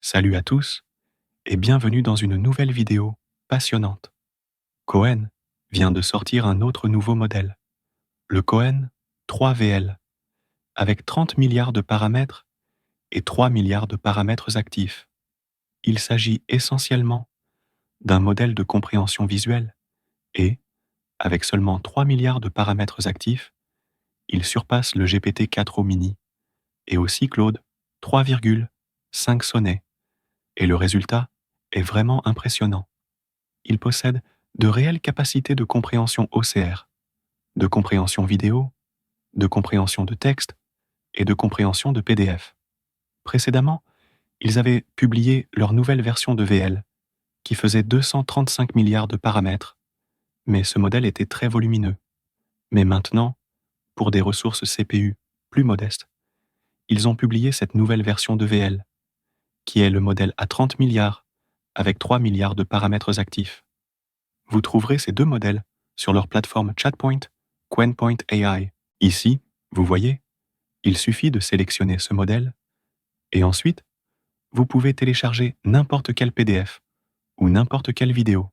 Salut à tous et bienvenue dans une nouvelle vidéo passionnante. Cohen vient de sortir un autre nouveau modèle, le Cohen 3VL, avec 30 milliards de paramètres et 3 milliards de paramètres actifs. Il s'agit essentiellement d'un modèle de compréhension visuelle et, avec seulement 3 milliards de paramètres actifs, il surpasse le GPT-4o mini et aussi Claude 3,5 Sonnet. Et le résultat est vraiment impressionnant. Il possède de réelles capacités de compréhension OCR, de compréhension vidéo, de compréhension de texte et de compréhension de PDF. Précédemment, ils avaient publié leur nouvelle version de VL, qui faisait 235 milliards de paramètres, mais ce modèle était très volumineux. Mais maintenant, pour des ressources CPU plus modestes, ils ont publié cette nouvelle version de VL, qui est le modèle à 30 milliards, avec 3 milliards de paramètres actifs. Vous trouverez ces deux modèles sur leur plateforme Chatpoint, Qwenpoint AI. Ici, vous voyez, il suffit de sélectionner ce modèle et ensuite, vous pouvez télécharger n'importe quel PDF ou n'importe quelle vidéo.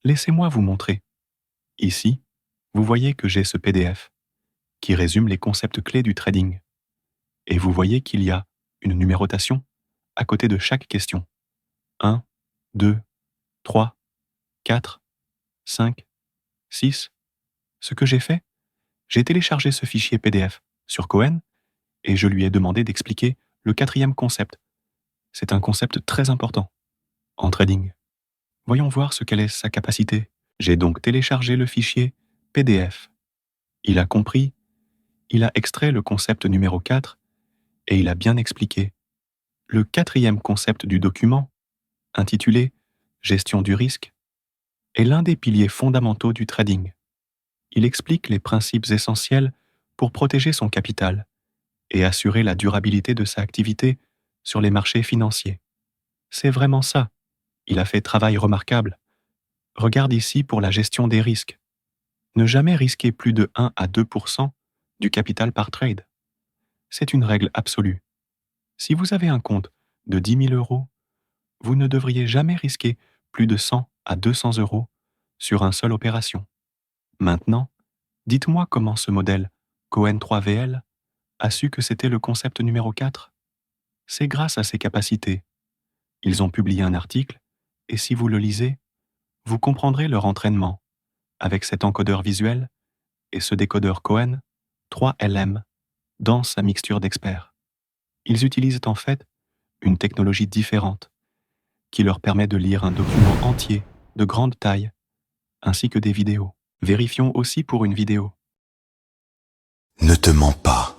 Laissez-moi vous montrer. Ici, vous voyez que j'ai ce PDF qui résume les concepts clés du trading. Et vous voyez qu'il y a une numérotation à côté de chaque question. 1, 2, 3, 4, 5, 6. Ce que j'ai fait, j'ai téléchargé ce fichier PDF sur Cohen et je lui ai demandé d'expliquer le quatrième concept. C'est un concept très important en trading. Voyons voir ce qu'elle est sa capacité. J'ai donc téléchargé le fichier PDF. Il a compris, il a extrait le concept numéro 4 et il a bien expliqué. Le quatrième concept du document, intitulé Gestion du risque, est l'un des piliers fondamentaux du trading. Il explique les principes essentiels pour protéger son capital et assurer la durabilité de sa activité sur les marchés financiers. C'est vraiment ça. Il a fait travail remarquable. Regarde ici pour la gestion des risques. Ne jamais risquer plus de 1 à 2% du capital par trade. C'est une règle absolue. Si vous avez un compte de 10 000 euros, vous ne devriez jamais risquer plus de 100 à 200 euros sur une seule opération. Maintenant, dites-moi comment ce modèle Cohen 3VL a su que c'était le concept numéro 4. C'est grâce à ses capacités. Ils ont publié un article, et si vous le lisez, vous comprendrez leur entraînement avec cet encodeur visuel et ce décodeur Cohen 3LM dans sa mixture d'experts. Ils utilisent en fait une technologie différente qui leur permet de lire un document entier de grande taille ainsi que des vidéos. Vérifions aussi pour une vidéo. Ne te mens pas.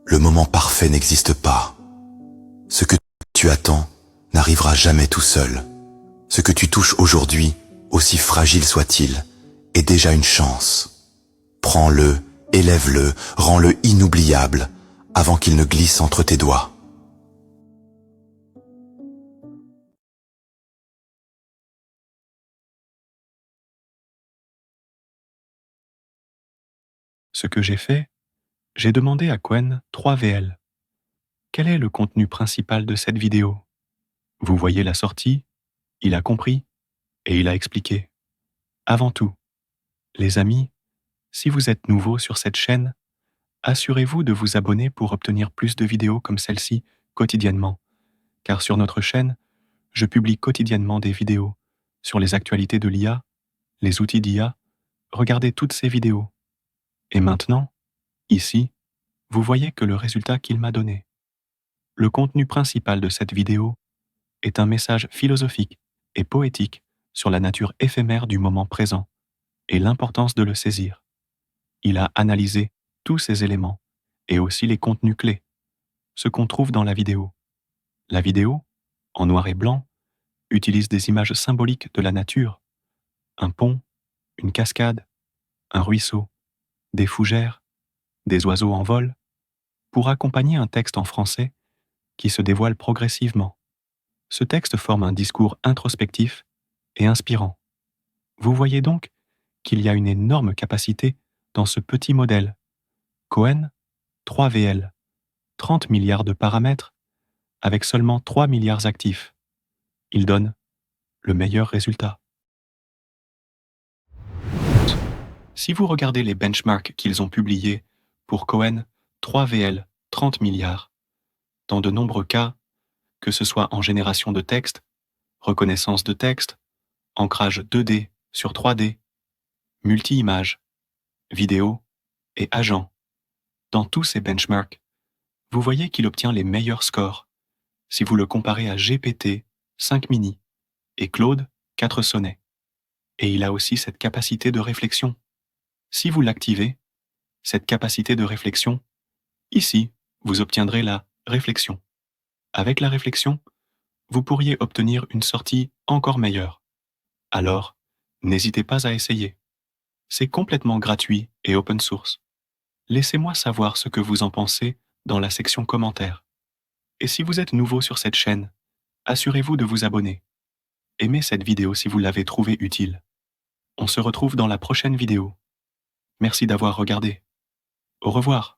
Le moment parfait n'existe pas. Ce que tu attends n'arrivera jamais tout seul. Ce que tu touches aujourd'hui, aussi fragile soit-il, est déjà une chance. Prends-le, élève-le, rends-le inoubliable avant qu'il ne glisse entre tes doigts. Ce que j'ai fait, j'ai demandé à Quen 3VL. Quel est le contenu principal de cette vidéo? Vous voyez la sortie, il a compris et il a expliqué. Avant tout, les amis, si vous êtes nouveau sur cette chaîne, assurez-vous de vous abonner pour obtenir plus de vidéos comme celle-ci quotidiennement, car sur notre chaîne, je publie quotidiennement des vidéos sur les actualités de l'IA, les outils d'IA. Regardez toutes ces vidéos. Et maintenant, ici, vous voyez que le résultat qu'il m'a donné. Le contenu principal de cette vidéo est un message philosophique et poétique sur la nature éphémère du moment présent et l'importance de le saisir. Il a analysé tous ces éléments et aussi les contenus clés, ce qu'on trouve dans la vidéo. La vidéo, en noir et blanc, utilise des images symboliques de la nature, un pont, une cascade, un ruisseau, des fougères, des oiseaux en vol, pour accompagner un texte en français qui se dévoile progressivement. Ce texte forme un discours introspectif et inspirant. Vous voyez donc qu'il y a une énorme capacité dans ce petit modèle. Cohen 3VL, 30 milliards de paramètres, avec seulement 3 milliards actifs. Il donne le meilleur résultat. Si vous regardez les benchmarks qu'ils ont publiés pour Cohen, 3VL, 30 milliards, dans de nombreux cas, que ce soit en génération de texte, reconnaissance de texte, ancrage 2D sur 3D, multi-images, vidéo et agent, dans tous ces benchmarks, vous voyez qu'il obtient les meilleurs scores si vous le comparez à GPT 5 mini et Claude 4 sonnets. Et il a aussi cette capacité de réflexion. Si vous l'activez, cette capacité de réflexion, ici, vous obtiendrez la réflexion. Avec la réflexion, vous pourriez obtenir une sortie encore meilleure. Alors, n'hésitez pas à essayer. C'est complètement gratuit et open source. Laissez-moi savoir ce que vous en pensez dans la section commentaires. Et si vous êtes nouveau sur cette chaîne, assurez-vous de vous abonner. Aimez cette vidéo si vous l'avez trouvée utile. On se retrouve dans la prochaine vidéo. Merci d'avoir regardé. Au revoir.